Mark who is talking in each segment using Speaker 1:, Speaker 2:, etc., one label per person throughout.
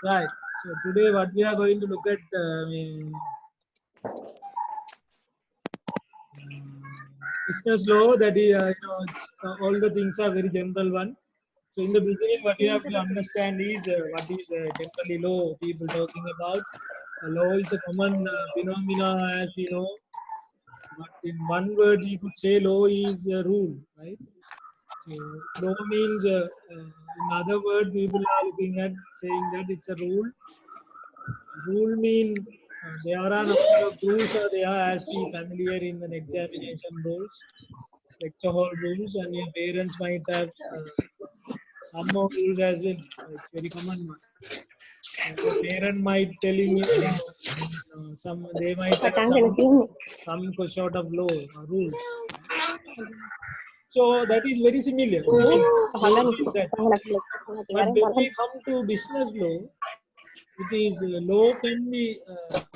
Speaker 1: Right. So today what we are going to look at business law, that is all the things are very general one. So in the beginning what you have to understand is what is generally law people talking about. Law is a common phenomena, as we know, but in one word we could say law is a rule, right? So law means in other word people are looking at saying that it's a rule. Rule mean there are a number of rules are there, as we familiar in an examination rules, lecture hall rules, and your parents might have some more rules as well. So it's very common one. So your parent might telling you, some they might have some sort of law or rules. So that is very similar. Rules is that. But when we come to business law, it is law can be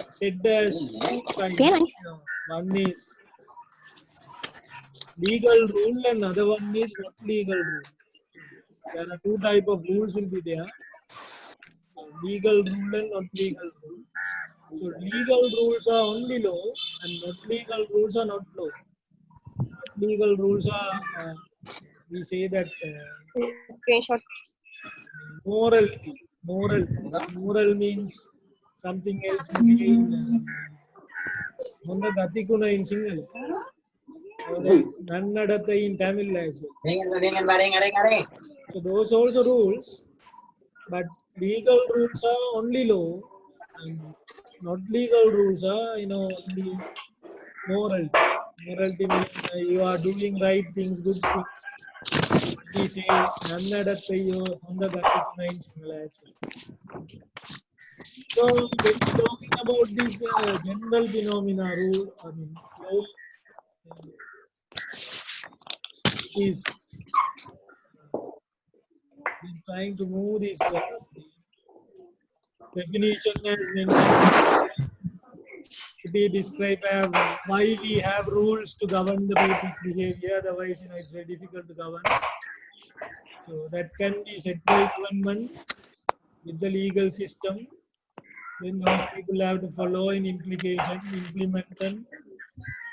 Speaker 1: said as two kinds. One is legal rule and other one is not legal rule. So there are two type of rules will be there. So legal rule and not legal rule. So legal rules are only law and not legal rules are not law. Not legal rules are we say that morality. Moral means something else we say in Honda Gatikuna in Sinhala. Or else Nannadatta in Tamil as well. So those also rules, but legal rules are only law, and not legal rules are only moral. Morality means you are doing right things, good things. We say Nannadattayo Honda Gatikuna in Sinhala as well. So when we talking about this general phenomena rule, I mean law, is trying to move this definition as mentioned. It describe why we have rules to govern the people's behavior. Otherwise, it's very difficult to govern. So that can be set by government with the legal system. Then those people have to follow in implication, implement them,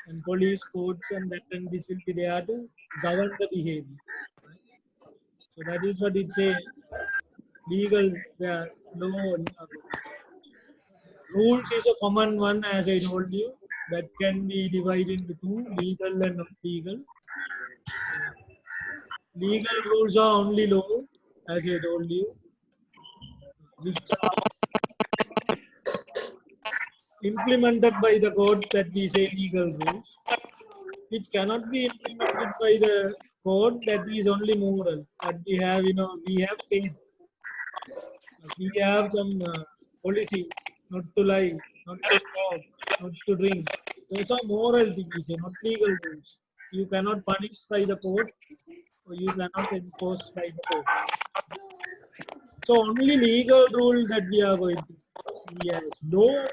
Speaker 1: and police courts, and that and this will be there to govern the behavior. Right? So that is what it say. Legal, the law, rules is a common one, as I told you, that can be divided into two, legal and not legal. So, legal rules are only law, as I told you, which are implemented by the courts, that we say legal rules, which cannot be implemented by the court, that is only moral. But we have, we have faith. We have some policies, not to lie, not to smoke, not to drink. Those are moral things, not legal rules. You cannot punish by the court, or you cannot enforce by the court. So only legal rule that we are going to see as law,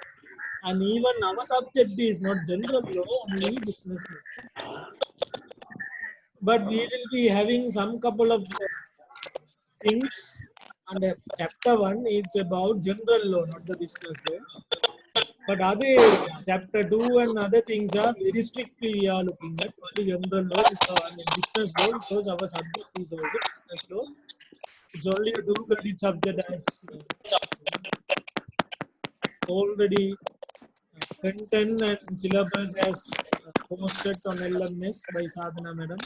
Speaker 1: and even our subject is not general law, only business law. But we will be having some couple of things. And chapter 1 is about general law, not the business law. But other area, chapter 2 and other things are very strictly we are looking at only general law, business law, because our subject is also business law. It's only a 2 credit subject, as already content and syllabus as posted on LMS by Sadhana madam.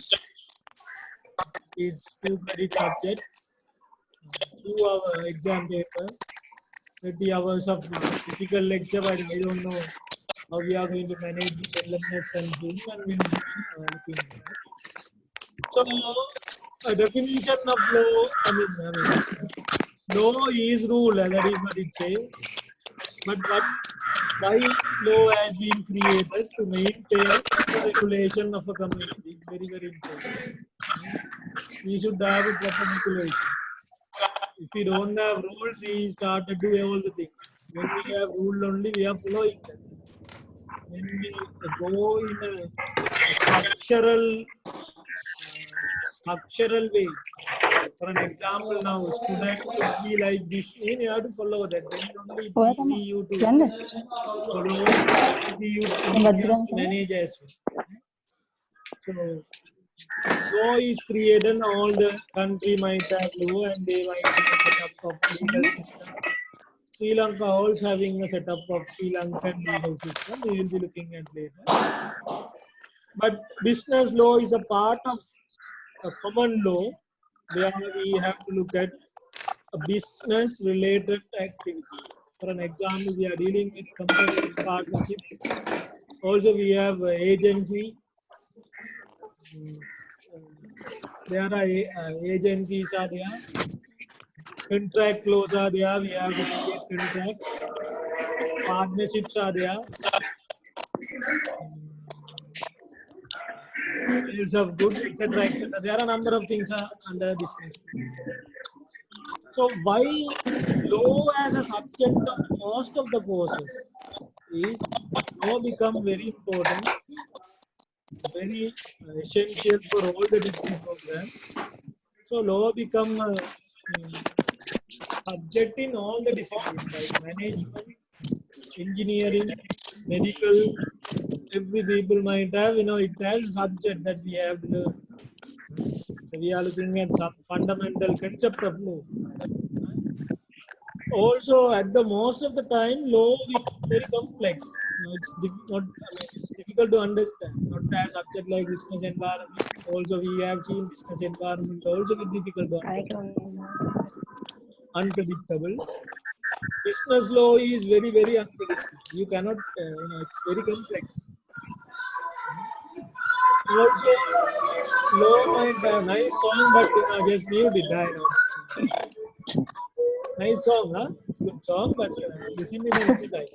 Speaker 1: Is 2 credit subject, 2 hour exam paper, 30 hours of physical lecture, but I don't know how we are going to manage with LMS and Zoom, and we'll be looking at that. So, a definition of law, law is rule, that is what it says. But why law has been created? To maintain the regulation of a community. It's very, very important. We should have a proper regulation. If we don't have rules, we start to do all the things. When we have rule only, we are following them. When we go in a structural way, For an example, now student should be like this. You have to follow that. Then only it's easy you to follow. Easiest to manage as well. So law is created, and all the country might have law, and they might have a setup of legal system. Sri Lanka also having a setup of Sri Lankan legal system. We will be looking at later. But business law is a part of a common law where we have to look at a business related activities. For an example, we are dealing with companies, partnership. Also, we have agency. There are agencies are there. Contract laws are there. We have to create contract. Partnerships are there. Sales of goods, etc., etc. There are a number of things under business. So why law as a subject of most of the courses is law become very important, very essential for all the degree program. So law become subject in all the disciplines like management, engineering, medical. Every people might have, it has a subject that we have to learn. So we are looking at some fundamental concept of law. Also, at the most of the time, law is very complex. It's difficult to understand. Not as subject like business environment. Also, we have seen business environment also very difficult to understand. Unpredictable. Business law is very, very unpredictable. You cannot, it's very complex. Also, law might have nice song, but just mute it. I know. Nice song, huh? It's a good song, but listen in another time.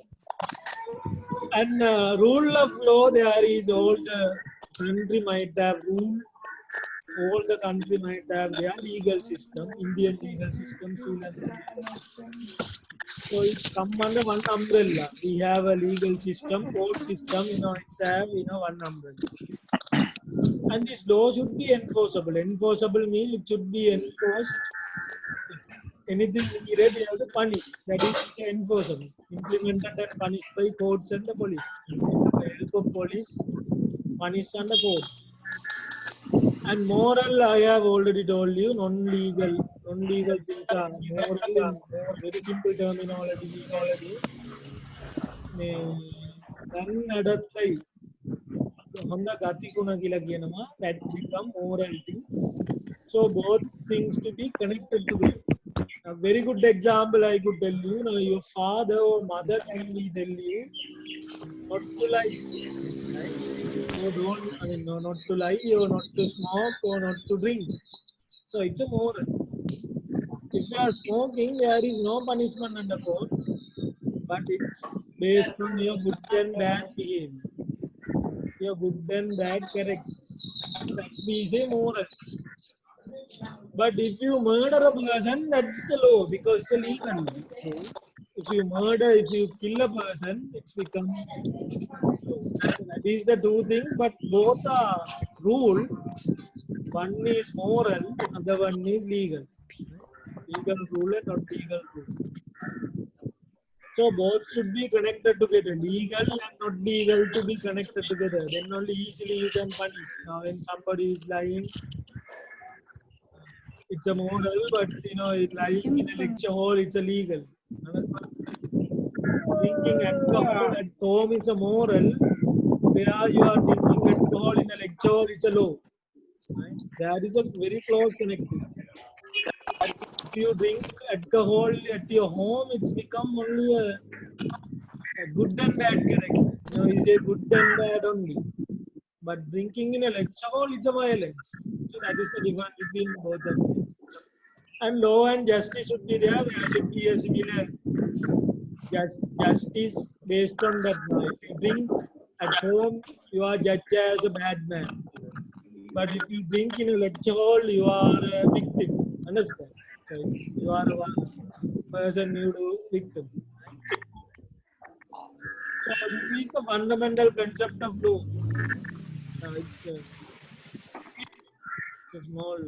Speaker 1: And rule of law, there is all the country might have rule. All the country might have their legal system, Indian legal system, Sri Lankan legal system. So it come under one umbrella. We have a legal system, court system, it have, one umbrella. And this law should be enforceable. Enforceable means it should be enforced. If anything needed, you have to punish. That is enforceable. Implemented and punished by courts and the police. With the help of police, punish and the court. And moral, I have already told you, non-legal things are moral in very simple terminology we can say. That become morality. So both things to be connected together. A very good example I could tell you, your father or mother can be tell you not to lie, right? Not to lie or not to smoke or not to drink. So it's a moral. If you are smoking, there is no punishment under court, but it's based on your good and bad behavior, your good and bad character. That we say moral. But if you murder a person, that's the law because it's illegal. So if you murder, if you kill a person, it's become law. So that is the two things, but both are rule. One is moral, other one is legal. Legal rule and not legal rule. So both should be connected together. Legal and not legal to be connected together. Then only easily you can punish. Now when somebody is lying, it's a moral, but lying in a lecture hall, it's illegal. Drinking alcohol at home is a moral, where you are drinking alcohol in a lecture hall, it's a law. Right? There is a very close connectivity. If you drink alcohol at your home, it's become only a good and bad character. You say good and bad only. But drinking in a lecture hall, it's a violence. So that is the difference between both the things. And law and justice should be there. There should be a similar justice based on that. Now, if you drink at home, you are judged as a bad man. But if you drink in a lecture hall, you are a victim. Understand? So you are a person you do victim. Right? So this is the fundamental concept of law. It's a small.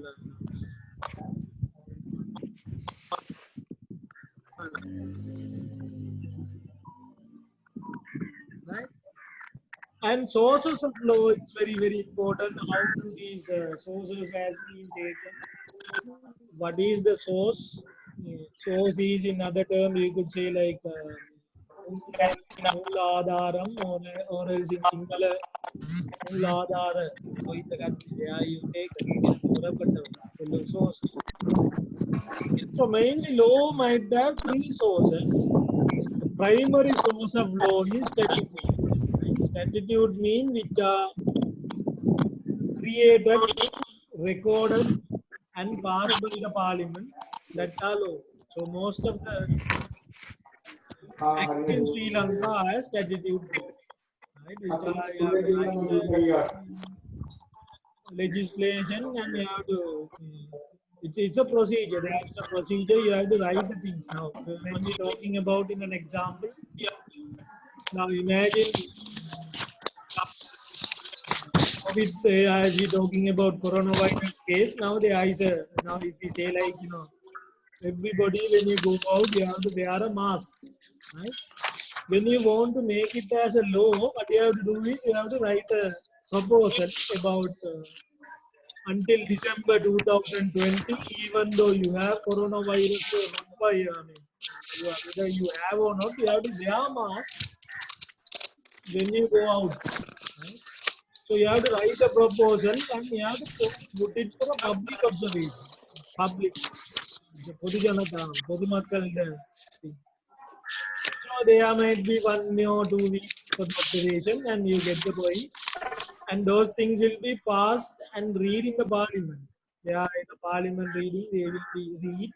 Speaker 1: And sources of law, it's very, very important how these sources has been taken. What is the source? Source is in other term, you could say like Mooladharam or else in Sinhala Mooladhara. So in the country, yeah, you take sources. So mainly law might have three sources. The primary source of law is statute. Right? Statute mean which are created, recorded, and passed by the parliament. That are law. So most of the acts in Sri Lanka are statute law, right? Which are you have to write the legislation and you have to. It's a procedure. There is a procedure. You have to write the things now. When we're talking about in an example, now imagine COVID, as we're talking about coronavirus case. Now there is a now if we say like everybody when you go out you have to wear a mask, right? When you want to make it as a law, what you have to do is you have to write a proposal about until December 2020, even though you have coronavirus or not, I mean, whether you have or not, you have to wear a mask when you go out. Right? So you have to write a proposal and you have to put it for a public observation. Public. பொதுமக்களுடைய thing. So there might be 1 or 2 weeks for the observation and you get the points. And those things will be passed and read in the parliament. They are in the parliament reading, they will be read.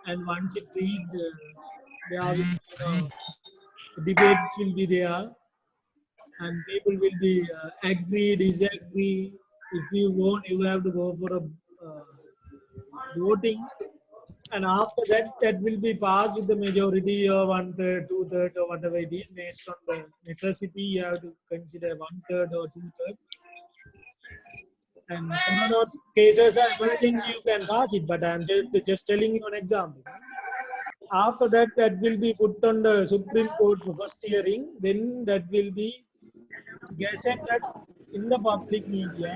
Speaker 1: And once it read, there will be, debates will be there. And people will be agree, disagree. If you want, you have to go for a voting. And after that, that will be passed with the majority of 1/3, 2/3, or whatever it is, based on the necessity. You have to consider 1/3 or 2/3. And corona cases are emergency, you can pass it, but I'm just telling you an example. After that, that will be put on the Supreme Court for first hearing. Then that will be gazetted in the public media.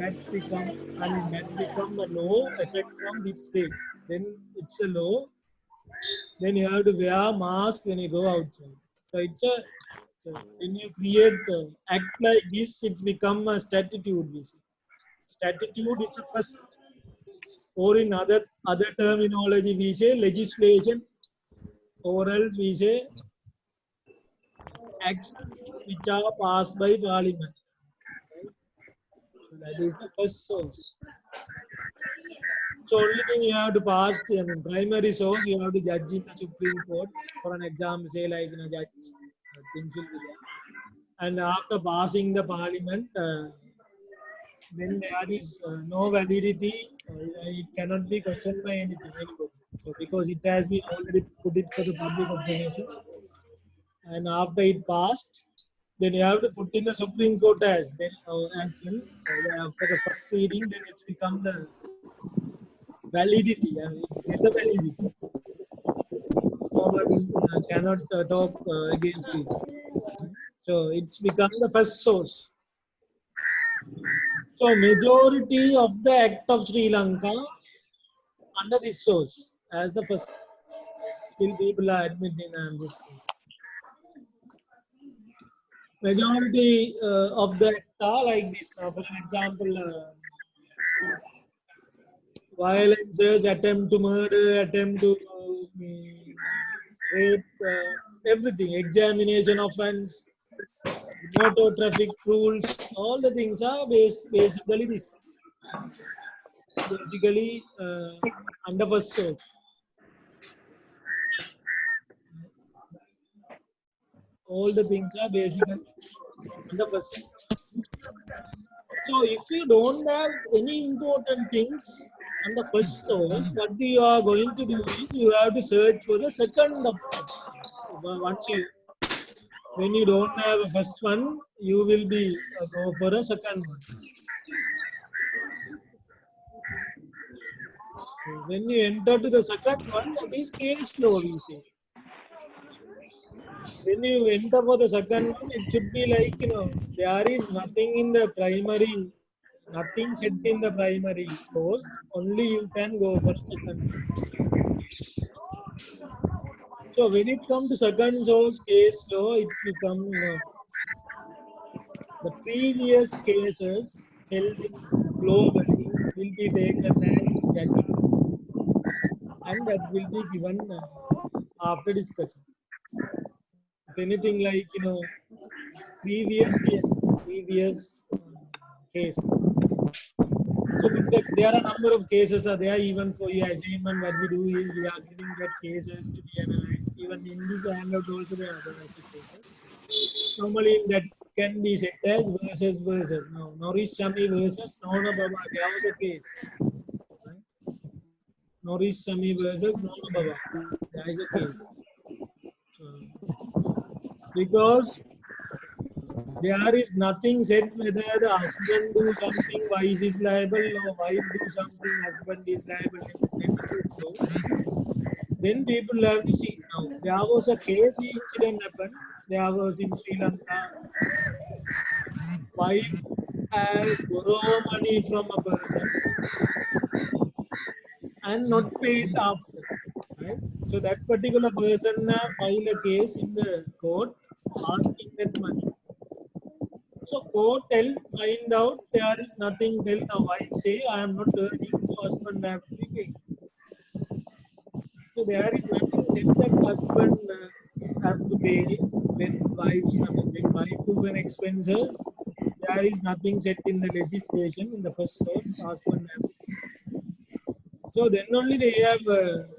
Speaker 1: That become a law effect from this day. Then it's a law. Then you have to wear mask when you go outside. So it's a so when you create act like this, it's become a statute. We say statute is a first, or in other terminology we say legislation, or else we say acts which are passed by parliament. Right? So that is the first source. So only thing you have to pass, I mean, primary source you have to judge in the Supreme Court. For an example, say like judge, things will be there. And after passing the parliament, then there is no validity. It cannot be questioned by anybody. So because it has been already put it for the public observation, and after it passed, then you have to put in the Supreme Court as well for the first reading. Then it's become the validity. I mean, it get the validity. No one cannot talk against it. So it's become the first source. So majority of the act of Sri Lanka under this source as the first. Still people are admitting I'm just majority of the act are like this. Now, for an example, violences, attempt to murder, attempt to rape, everything, examination offense, motor traffic rules, all the things are basically this. Basically, under first source. All the things are basically under first source. So if you don't have any important things on the first source, what you are going to do is you have to search for the second option. When you don't have a first one, you will be go for a second one. So when you enter to the second one, that is case law, we say. when you enter for the second one, it should be like, there is nothing in the primary, nothing set in the primary source, only you can go for a second source. So when it comes to second source case law, it's become, the previous cases held in globally will be taken as judgment, and that will be given after discussion. If anything like, previous cases, cases. So there are a number of cases are there. Even for your assignment, what we do is we are giving that cases to be analyzed. Even in this handout also there are also cases. Normally that can be said as versus. Now Norris Shami versus Nona Baba. There was a case. Right? Norris Shami versus Nona Baba. There is a case. So, because there is nothing said whether the husband do something, wife is liable, or wife do something, husband is liable in the statute law. Then people have to see. Now, there was a crazy incident happened. There was in Sri Lanka, wife has borrowed money from a person and not paid after. Right? So that particular person filed a case in the court asking that money. So court find out there is nothing till now. Wife say I am not earning, so husband have to be paid. So there is nothing said that husband have to pay when wife do an expenses. There is nothing set in the legislation in the first source. Husband have to pay. So then only they have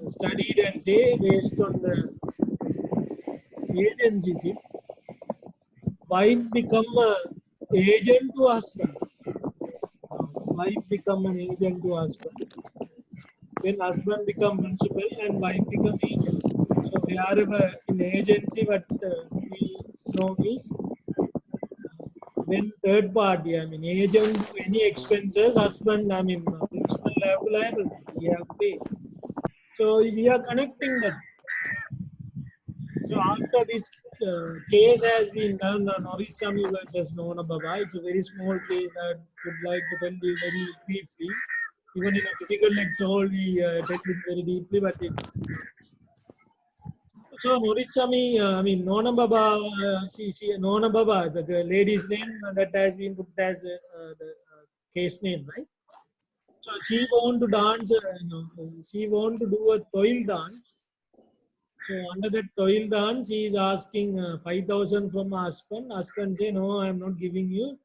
Speaker 1: studied and say based on the agency, wife become a agent to husband. Wife become an agent to husband. When husband become principal and wife become agent. So wherever in agency, what we know is when third party, I mean agent do any expenses, husband, I mean principal have to liable, he have to pay. So we are connecting that. So after this case has been done on Orishami versus Nona Baba, it's a very small case. I would like to tell you very briefly. Even in a physical lecture, we tell it very deeply, but it's so Norishami, I mean Nona Baba, she Nona Baba, the lady's name that has been put as the case name, right? So she want to dance, she want to do a toil dance. So under that toil dance, she is asking 5,000 from her husband. Husband say, no, I am not giving you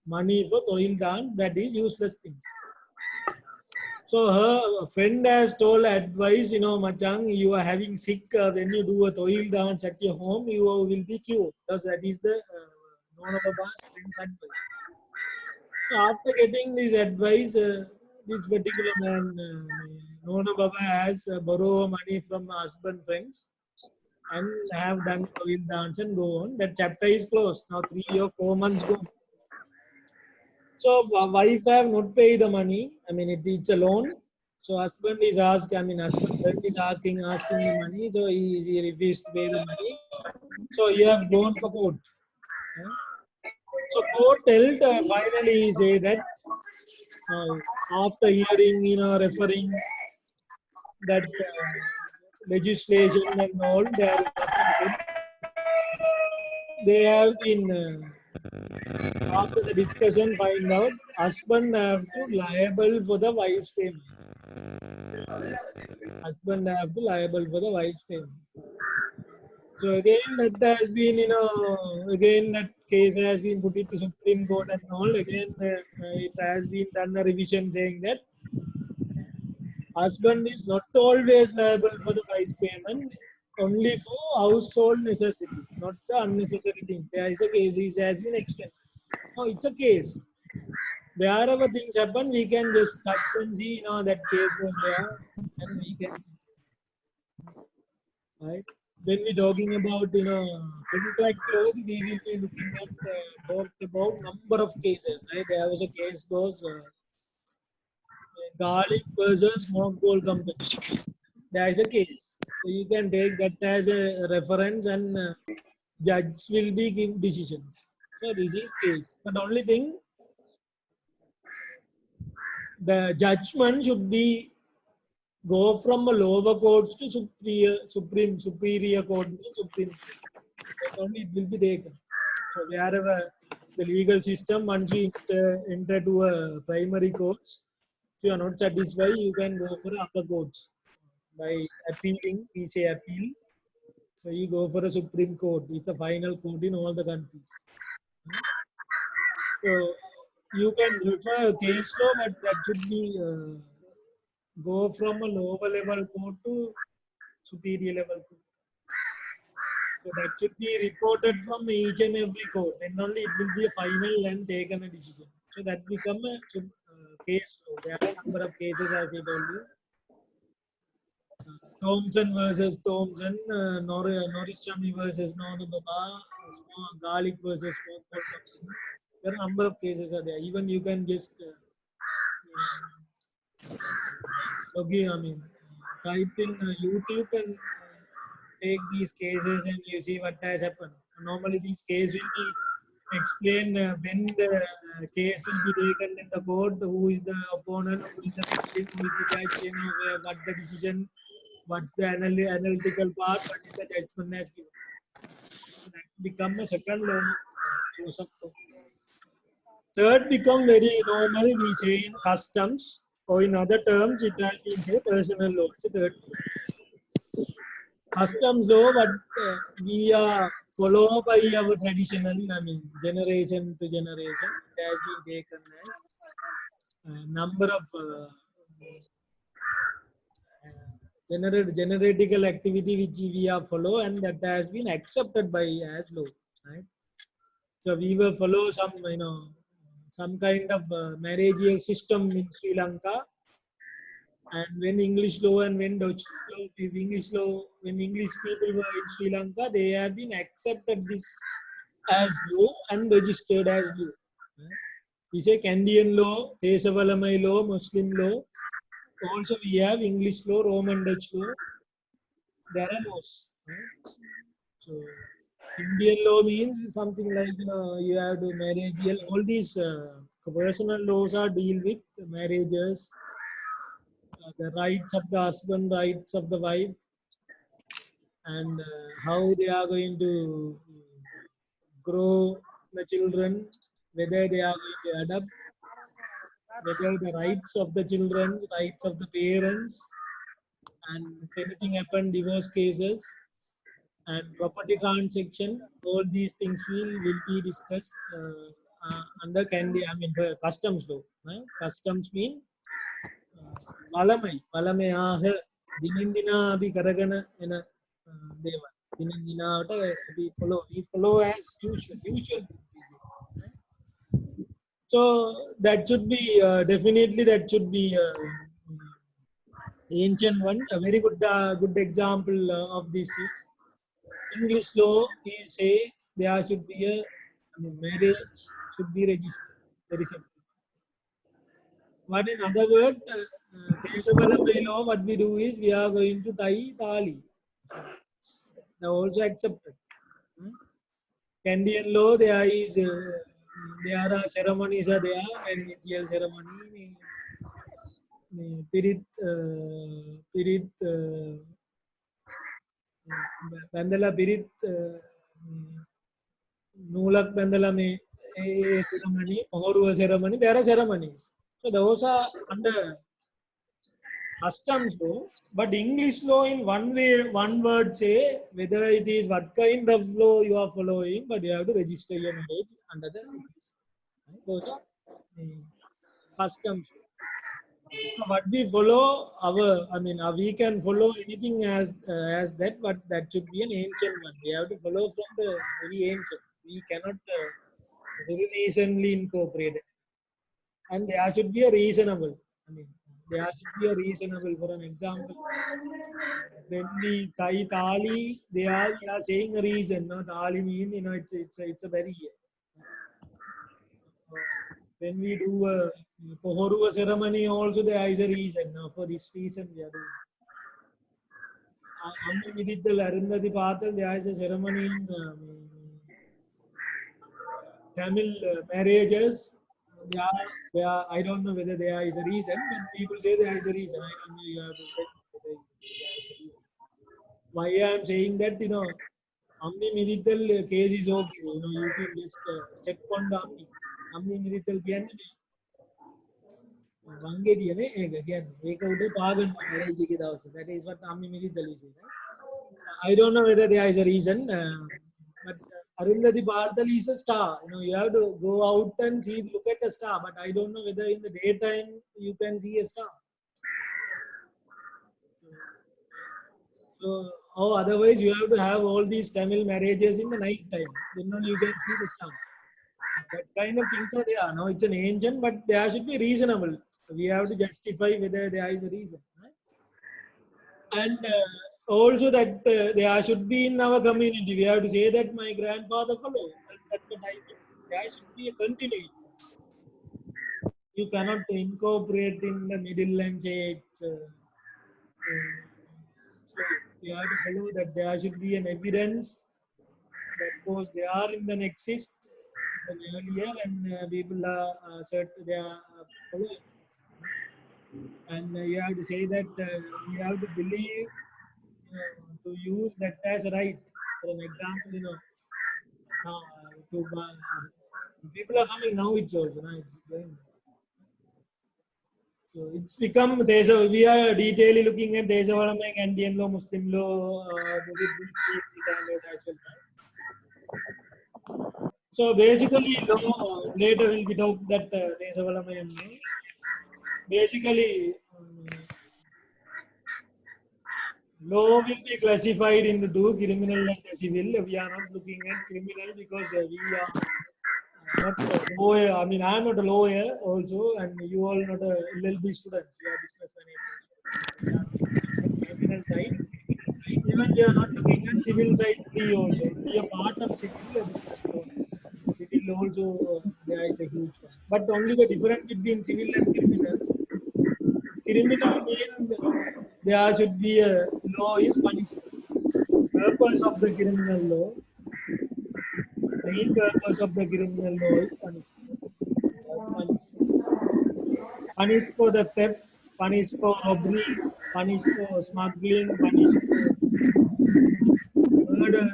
Speaker 1: money for toil dance. That is useless things. So her friend has told advice, Machang, you are having sick when you do a toil dance at your home, you will be cured. Because that is the Nona Baba's friend's advice. So after getting this advice, this particular man, Nona Baba has borrow money from husband friends and have done toil dance and go on. That chapter is closed. Now 3 or 4 months gone. So wife have not paid the money. I mean, it's a loan. So husband is asking, I mean, husband friend is asking the money. So he refused to pay the money. So he have gone for court. Yeah. So court held finally he say that after hearing, referring that legislation and all, there is nothing said. They have been after the discussion find out husband have to liable for the wife's payment. Husband have to liable for the wife's payment. So again that has been, again that case has been put into Supreme Court and all. Again it has been done a revision saying that husband is not always liable for the wife's payment, only for household necessity, not the unnecessary thing. There is a case, it has been extended. No, it's a case. Wherever things happen, we can just touch and see, that case was there, and we can see, right? When we're talking about, contract law, we will be looking at talked about number of cases, right? There was a case was garlic versus smoke gold company. There is a case, so you can take that as a reference and judge will be give decisions. So this is case. But only thing, the judgment should be go from a lower courts to superior court, supreme court. Then only it will be taken. So wherever the legal system, once we enter to a primary courts, if you are not satisfied, you can go for upper courts by appealing. We say appeal. So you go for a Supreme Court. It's the final court in all the countries. So you can refer case law, but that should be go from a lower level court to superior level court. So that should be reported from each and every court. Then only it will be a final and taken a decision. So that become a case law. There are a number of cases, as I told you. Thompson versus Thompson, Norris Chummy versus Baba, Garlic versus Smoke Company. There are a number of cases are there. Even you can just type in YouTube and take these cases and you see what has happened. Normally these cases will be explained when the case will be taken in the court, who is the opponent, who is the victim, who is the judge, what the decision, what's the analytical part, what is the judgment has given. That become a second law source of law. Third become very normal, we say in customs, or in other terms, it has been say personal law. It's a third law. Customs law, but we are follow by our traditional, generation to generation. It has been taken as a number of generatical activity which we are follow, and that has been accepted by as law, right? So we will follow some kind of marriageal system in Sri Lanka, and when English law and when Dutch law, when English people were in Sri Lanka, they have been accepted this as law and registered as law. Right? We say Canadian law, Kesavalamai law, Muslim law. Also we have English law, Roman Dutch law. There are laws. Right? So Indian law means something like you have to marriageal. All these personal laws are deal with marriages, the rights of the husband, rights of the wife, and how they are going to grow the children, whether they are going to adopt, whether the rights of the children, rights of the parents, and if anything happened, divorce cases, and property transaction, all these things will be discussed under customs law. Right? Customs mean වලමයාහ දිනෙන් දිනා අපි කරගෙන එන දේවල්. දිනෙන් දිනාට we follow as usual. So that should be definitely that should be ancient one. A very good example of this is English law. We say there should be marriage should be registered. Very simple. But in other words, Deshavalapay law, what we do is we are going to tie tali. They are also accepted. Canadian law, there are ceremonies are there, marriageal ceremony, pirit bandala pirit nulak bandala me ceremony, pohoruwa ceremony. There are ceremonies. So those are under customs law, but English law in one word say whether it is what kind of law you are following, but you have to register your marriage under the English. Right? Those are customs. So what we follow, we can follow anything as that, but that should be an ancient one. We have to follow from the very ancient. We cannot very recently incorporate it, and there should be a reasonable. There should be a reasonable. For an example, when we tie tali, we are saying a reason. No, tali mean it's a very. When we do a pohoruwa ceremony, also there is a reason. No, for this reason we are doing. Ammi midittal arundhati paathal, there is a ceremony in Tamil marriages. I don't know whether there is a reason, but people say there is a reason. I don't know. You have to check whether there is a reason. Why I am saying that, Amni Mirital case is okay. You can just step on the Amni. Amni Mirital කියන්නේ වංගෙඩියනේ ඒක කියන්නේ. ඒක උඩ පාගන්න marriage එකේ දවසේ. That is what Amni Mirital is. Right? I don't know whether there is a reason, but Arundhati Bardal is a star. You have to go out and see, look at a star. But I don't know whether in the daytime you can see a star. So, otherwise you have to have all these Tamil marriages in the night time. Then only you can see the star. That kind of things are there. Now it's an ancient, but there should be reasonable. We have to justify whether there is a reason. Right? And also that there should be in our community. We have to say that my grandfather followed. There should be a continuity. You cannot incorporate in the middle and say it's. So you have to follow that there should be an evidence that was there in the exist in the earlier, and people are they are following. And you have to say that you have to believe, to use that as a right. For an example, people are coming now. It's also it's going. So it's become we are detailedly looking at Desavalama, Indian law, Muslim law, very briefly as well. Right? So basically, later will be talked that Desavalama. Basically, law will be classified into two, criminal and civil. We are not looking at criminal because we are not a lawyer. I mean, I am not a lawyer also, and you all not a LLB students. You are business managers. Criminal side. Even we are not looking at civil side also. Be a part of civil business law. Civil also there is a huge one. But only the difference between civil and criminal. Criminal means there should be a law is punishment. Purpose of the criminal law. Main purpose of the criminal law is punishment. Punished for the theft, punished for robbery, punished for smuggling, punished for murder,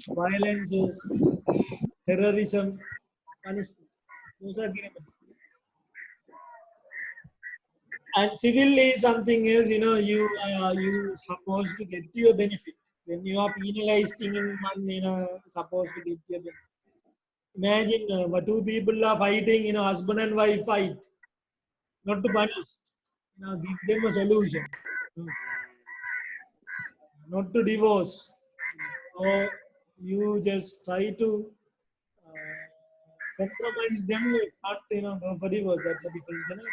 Speaker 1: violences, terrorism, punishment. Those are criminal. And civil is something else. You supposed to get your benefit. When you are penalized in one, supposed to get your benefit. Imagine two people are fighting. Husband and wife fight. Not to punish. Give them a solution. Not to divorce. Or you just try to compromise them. If not, go for divorce. That's a different scenario.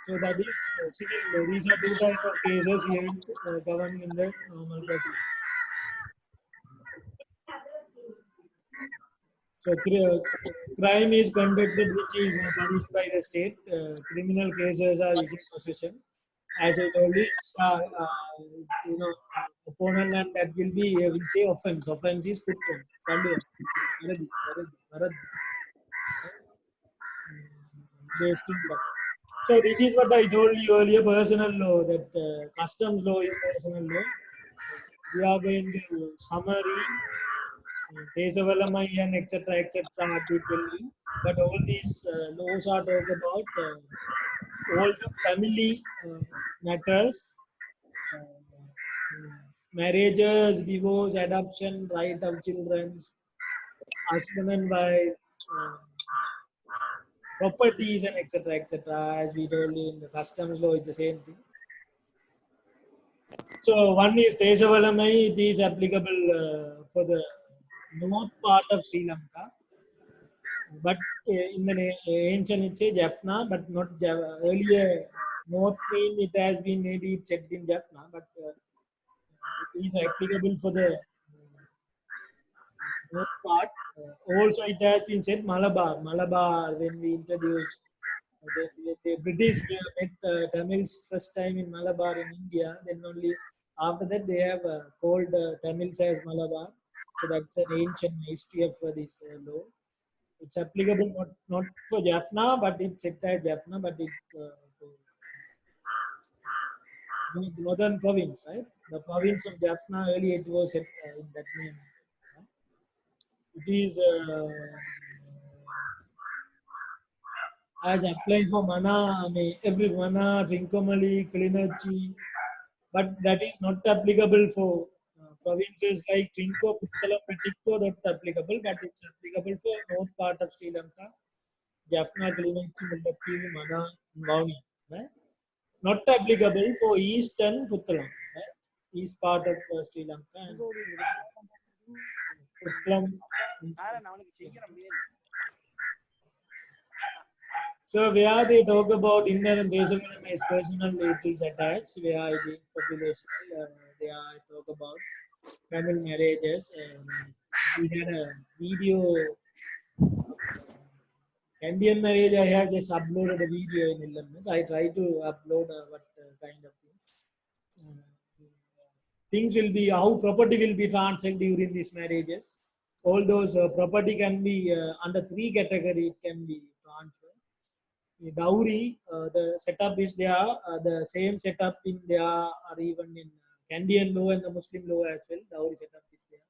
Speaker 1: So that is civil law. These are two types of cases here governed in the normal procedure. So crime is conducted which is punished by the state. Criminal cases are is in possession. As I told you, it's, opponent, and that will be we say offense. Offense is kutram. Based on that. So this is what I told you earlier. Personal law. That customs law is personal law. We are going to summary. Desavalama and etc. But all these laws are talk about all the family matters, marriages, divorce, adoption, right of children, husband and wife, properties, and etc. As we told in the customs law, it's the same thing. So one is Desavalama. It is applicable for the north part of Sri Lanka. But in the ancient it says Jaffna, but not Java. Earlier, North mean it has been maybe checked in Jaffna, but it is applicable for the north part. Also, it has been said Malabar. Malabar, when we introduced the British met Tamils first time in Malabar in India, then only after that they have called Tamils as Malabar. So that's an ancient history of this law. It's applicable not for Jaffna, but it's entire Jaffna, but it's for the northern province, right? The province of Jaffna earlier it was in that name. Right? It is as applied for Mana, I mean, every Mana, Trincomalee, Kilinachi, but that is not applicable for provinces like Trinco, Puttalam, Pettikko, not applicable, but it's applicable for north part of Sri Lanka, Jaffna, Kilinachi, Mullaitivu, Mana, and Vauni, right? Not applicable for east and Puttalam, right? East part of Sri Lanka and Puttalam. So where they talk about inner and Desagulam is personal, it is attached. Where it is populational, they are talk about Tamil marriages. We had a video Indian marriage. I have just uploaded a video in Illuminous. I try to upload what kind of things. Uh, things will be how property will be transferred during these marriages. All those property can be under three category. It can be transferred. The dowry, the setup is there, the same setup in there, or even in Canadian law and the Muslim law as well. Dowry setup is there.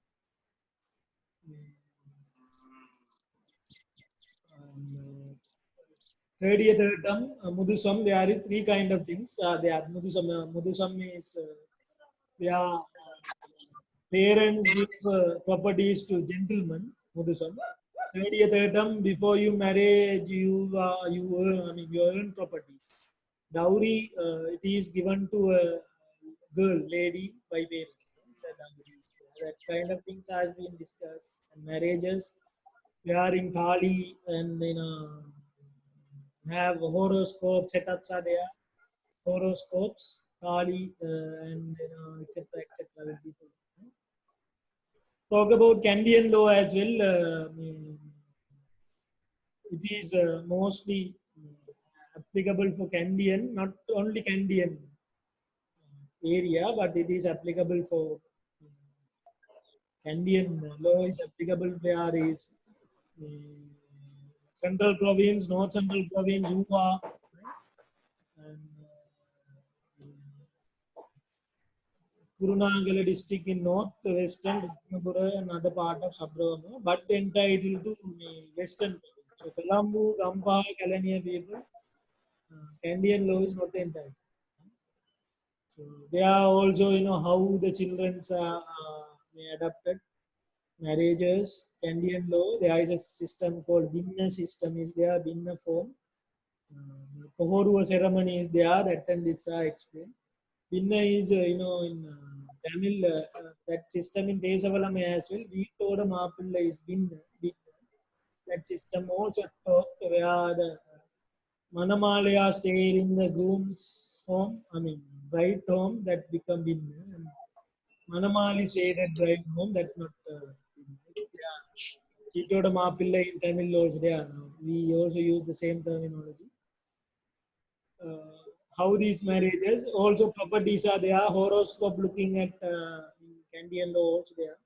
Speaker 1: And, 30th term, Mudusam, there are three kind of things. They are Mudusam is where parents give properties to gentlemen. Mudusam. 30th term, before you marriage, you earn, I mean, you earn property. Dowry, it is given to a girl, lady by parents. That kind of things has been discussed. And marriages, wearing thali and have horoscope setups are there. Horoscopes, thali, and etc. etc. will be followed. Talk about Canadian law as well. It is mostly applicable for Canadian, not only Canadian area, but it is applicable for Canadian law is applicable where is central province, north central province, UA, right? And Kurunagala district in north, western, Ratnapura and other part of Sabrama, but entitled to western province. So Colombo, Gampa, Kalania people, Canadian law is not entitled. So they are also, how the children are adapted. Marriages, Canadian law, there is a system called Binna system is there, Binna form. Pohorua ceremony is there, that and this are explained. Binna is, in Tamil, that system in Desavalame as well. We told Mapilla is Binna. That system also talked where the Manamalaya stay in the groom's home, I mean, bride home, that become Binna. And Manamali stayed at bride home, that not Kitoda Mapilla in Tamil also there now. We also use the same terminology. How these marriages, also properties are there, horoscope looking at Canadian law also there.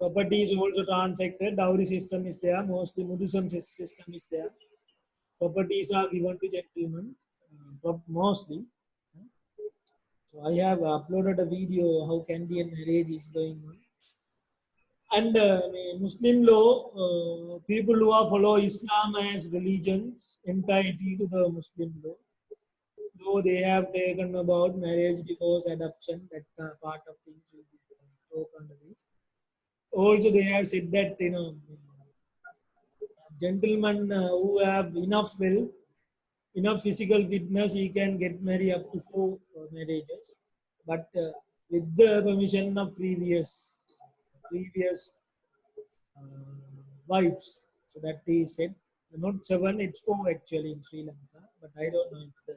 Speaker 1: Property is also transacted, dowry system is there, mostly Mudusam system is there. Properties are given to gentlemen, mostly. So I have uploaded a video how Canadian marriage is going on. And Muslim law, people who are follow Islam as religions entitled to the Muslim law. Though they have taken about marriage, divorce, adoption, that part of things will be talked under this. Also, they have said that gentlemen who have enough wealth, enough physical fitness, he can get married up to 4 marriages, but with the permission of previous wives. So that is said. Not 7, it's 4 actually in Sri Lanka, but I don't know if the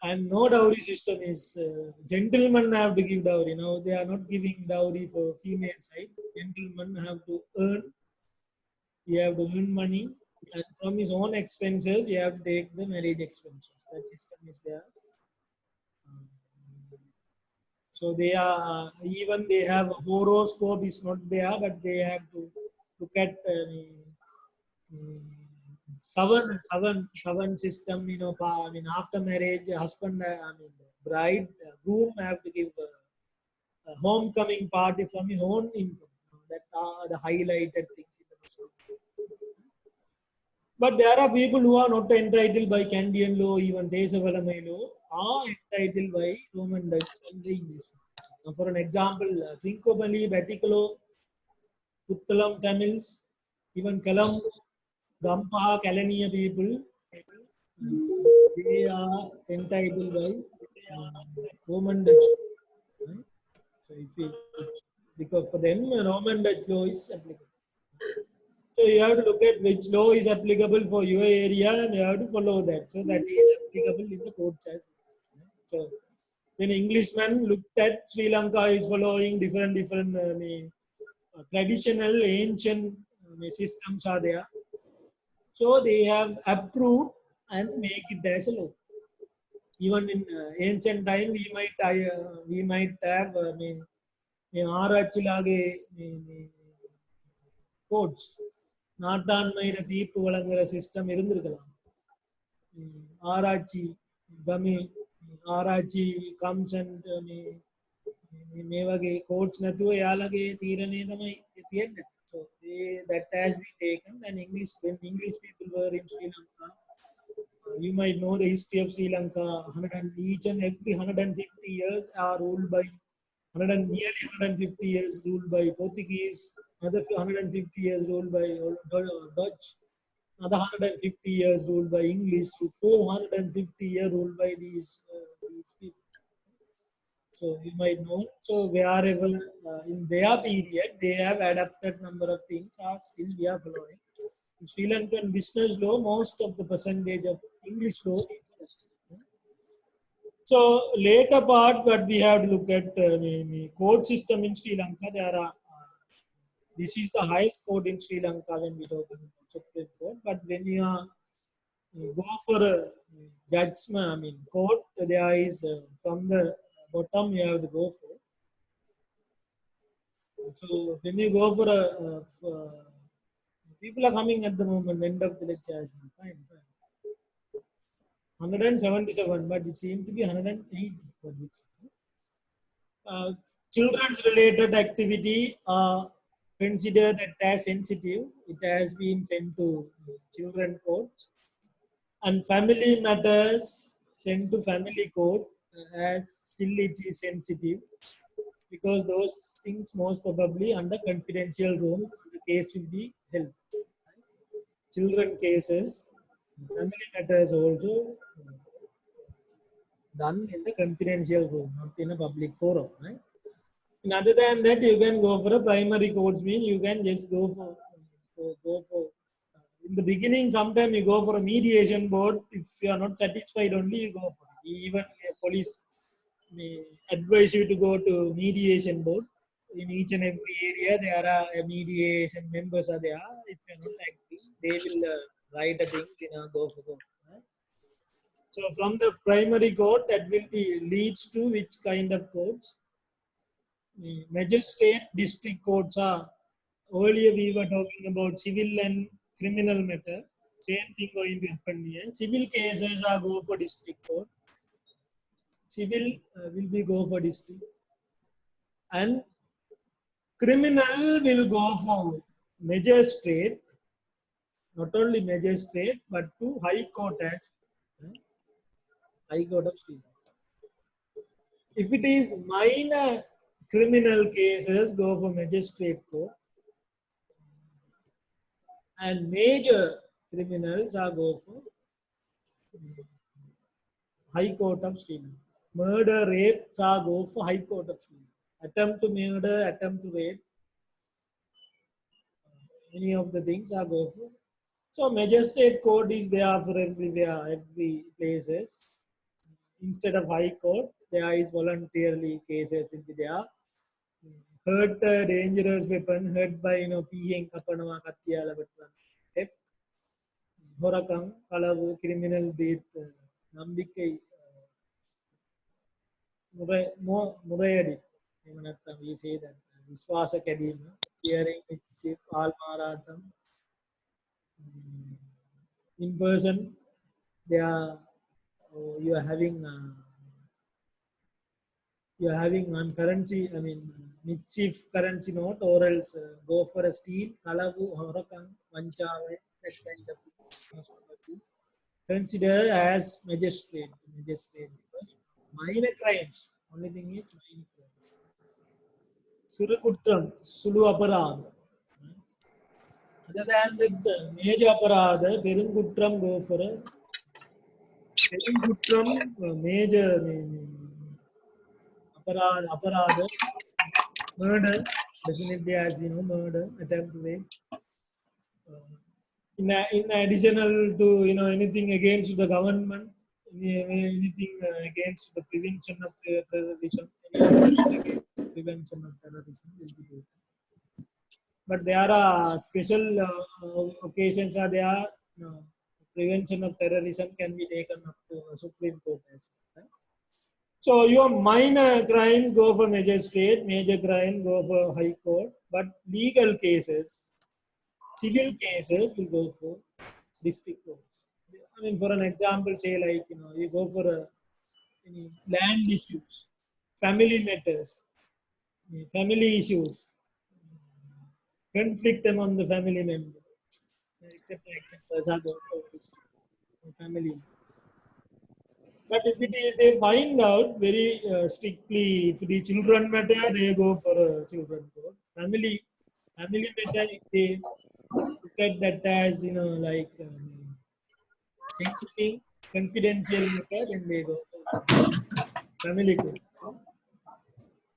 Speaker 1: and no dowry system is gentlemen have to give dowry. Now they are not giving dowry for female side. Gentlemen have to earn. He have to earn money, and from his own expenses, he have to take the marriage expenses. That system is there. So they are even they have horoscope is not there, but they have to look at seven system. I mean, after marriage, husband, I mean, bride, groom have to give a homecoming party from his own income. That are the highlighted things in the Muslim. But there are people who are not entitled by Canadian law, even Desavalame law, are entitled by Roman Dutch and the English. Now, for an example, Trincomalee, Batikalo, Puttalam Tamils, even Kalam, Gampa, Kalaniya people, they are entitled by Roman Dutch. Right? So if because for them, Roman Dutch law is applicable. So you have to look at which law is applicable for your area and you have to follow that. So that is applicable in the courts as well. So when Englishmen looked at Sri Lanka is following different traditional ancient systems are there. So they have approved and make it as a law. Even in ancient time, we might have ஆராய்ச்சியிலாக courts நாட்டாண்மையிட தீர்ப்பு வழங்குற system இருந்திருக்கலாம். ආරාච්චි ගමේ ආරාච්චි comes and මේ වගේ courts නැතුව එයාලගේ තීරණය තමයි තියෙන්නේ. So that has been taken and English when English people were in Sri Lanka, you might know the history of Sri Lanka. Each and every 150 years are ruled by nearly 150 years ruled by Portuguese, another 150 years ruled by Dutch, another 150 years ruled by English, so 450 years ruled by these people. So you might know. So wherever in their period they have adapted number of things are still we are following. In Sri Lankan business law, most of the percentage of English law is. So later part, what we have to look at court system in Sri Lanka. There are this is the highest court in Sri Lanka when we talk about Supreme Court. But when you go for a judgment, I mean court, there is from the bottom you have to go for. So when you go for people are coming at the moment, end of the lecture. Fine. 177, but it seemed to be 180. Children's related activity are considered as sensitive. It has been sent to children courts. And family matters sent to family court as still it is sensitive because those things most probably under confidential room the case will be held. Children cases, family matters also done in the confidential room, not in a public forum. Right? And other than that, you can go for a primary courts. Mean you can just go for in the beginning. Sometimes you go for a mediation board. If you are not satisfied, only you go for it. Even police may advise you to go to mediation board. In each and every area, there are mediation members are there. If you are not agree, they will write the things in a go for court. Right? So from the primary court, that will be leads to which kind of courts? Magistrate district courts are earlier we were talking about civil and criminal matter. Same thing going to happen here. Civil cases are go for district court. Civil will be go for district, and criminal will go for magistrate. Not only magistrate, but to high court as high court of Sri Lanka. If it is minor criminal cases, go for magistrate court. And major criminals are go for High Court of Sri Lanka. Murder, rape are go for High Court of Sri Lanka. Attempt to murder, attempt to rape, any of the things are go for. So magistrate court is there for everywhere, every places. Instead of High Court, there is voluntarily cases will be there. Hurt dangerous weapon, hurt by PN Kapanawa Katyala weapon. Theft, Horakang, Kalavu, criminal death, Nambikai, Murayadi. We say that Viswasa Kadima, cheering with Chief Al Maratham. In person, they are you are having on currency, I mean, mischief currency note, or else go for a steel, kalavu, horakang, vanchave, that kind of things. Most probably consider as magistrate because minor crimes. Only thing is minor crimes. Surukutram, Sulu Aparad. Other than that, major Aparad, Perungutram go for a Perungutram major Aparad, murder, definitely as you know, murder, attempt rape. In additional to anything against the government, anything against the prevention of terrorism, anything against the prevention of terrorism will be there. But there are special occasions are there. Prevention of terrorism can be taken up to Supreme Court as well. Right? So your minor crime go for magistrate, major crime go for high court, but legal cases, civil cases will go for district courts. I mean, for an example, say like you go for any land issues, family matters, family issues, conflict among the family members, etc., etc. Are go for district family. But if it is, they find out very strictly, if the children matter, they go for a children court. Family matter, if they look at that as like sensitive, confidential matter, then they go for family court.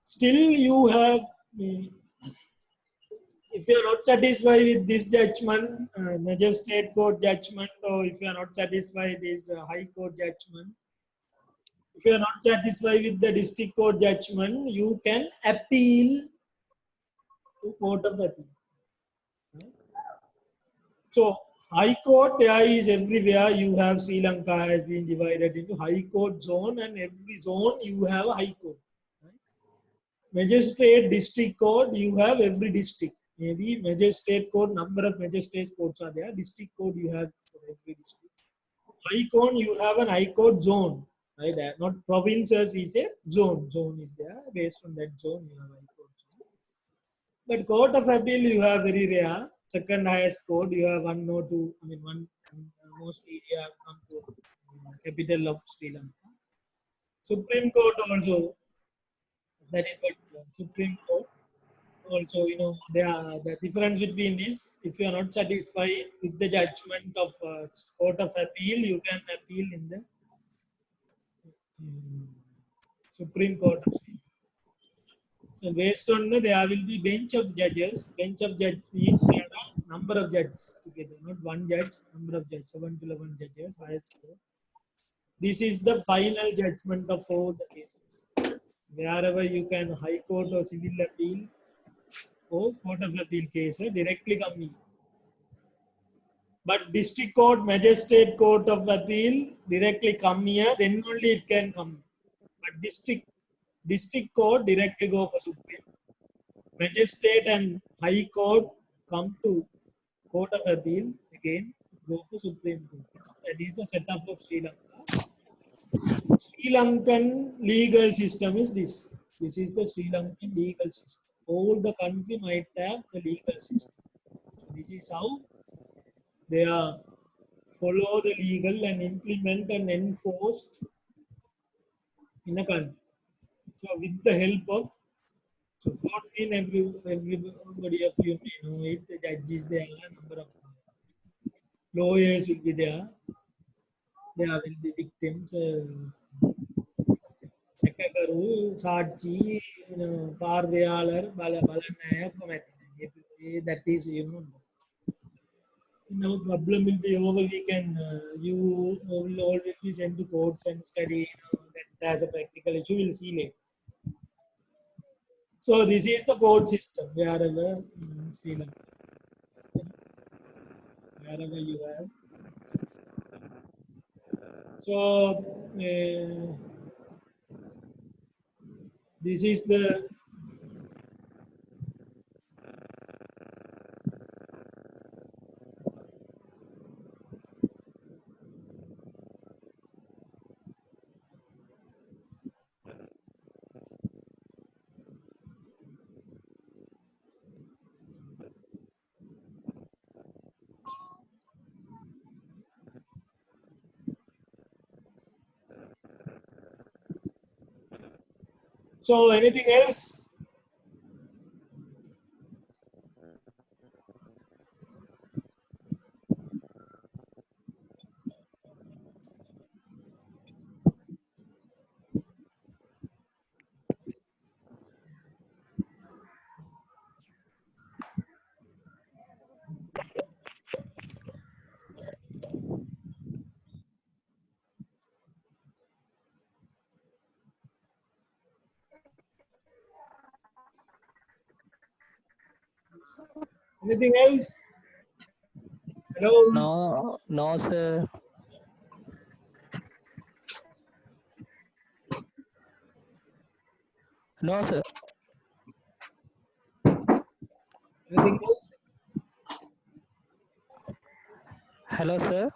Speaker 1: Still, you have, if you are not satisfied with this judgment, magistrate court judgment, or if you are not satisfied with this high court judgment, if you are not satisfied with the district court judgment, you can appeal to court of appeal. Right? So, high court there is everywhere. You have Sri Lanka has been divided into high court zone, and every zone you have a high court. Right? Magistrate, district court, you have every district. Maybe magistrate court, number of magistrate courts are there. District court you have for every district. High court you have an high court zone. Right? Not provinces, we say zone. Zone is there. Based on that zone, you have high court zone. But court of appeal you have very rare. Second highest court you have one or two. I mean one mostly they have come to capital of Sri Lanka. Supreme Court also. That is what Supreme Court also, the difference between this, if you are not satisfied with the judgment of court of appeal, you can appeal in the Supreme Court of State. So based on there will be bench of judges. Bench of judge means there are number of judges together, not one judge, number of judges, 7 to 11 judges, highest court. This is the final judgment of all the cases. Wherever you can high court or civil appeal or court of appeal case directly come here. But district court, magistrate court of appeal directly come here, then only it can come. But district court directly go for Supreme. Magistrate and high court come to court of appeal, again go to Supreme Court. That is the setup of Sri Lanka. Sri Lankan legal system is this. This is the Sri Lankan legal system. All the country might have a legal system. So this is how they are follow the legal and implement and enforced in a country. So with the help of court in everybody of you may know it, the judges there are, number of lawyers will be there. There will be victims, එකකරු සාක්ෂි පාර්වයාලර් බලන්න කොමැති. That is no problem will be over. We can you will all will be sent to courts and study that as a practical issue. We'll see later. So this is the court system wherever in Sri Lanka, wherever you have. So This is the so anything else? Anything else? Hello?
Speaker 2: No, sir. No, sir.
Speaker 1: Anything else?
Speaker 2: Hello, sir.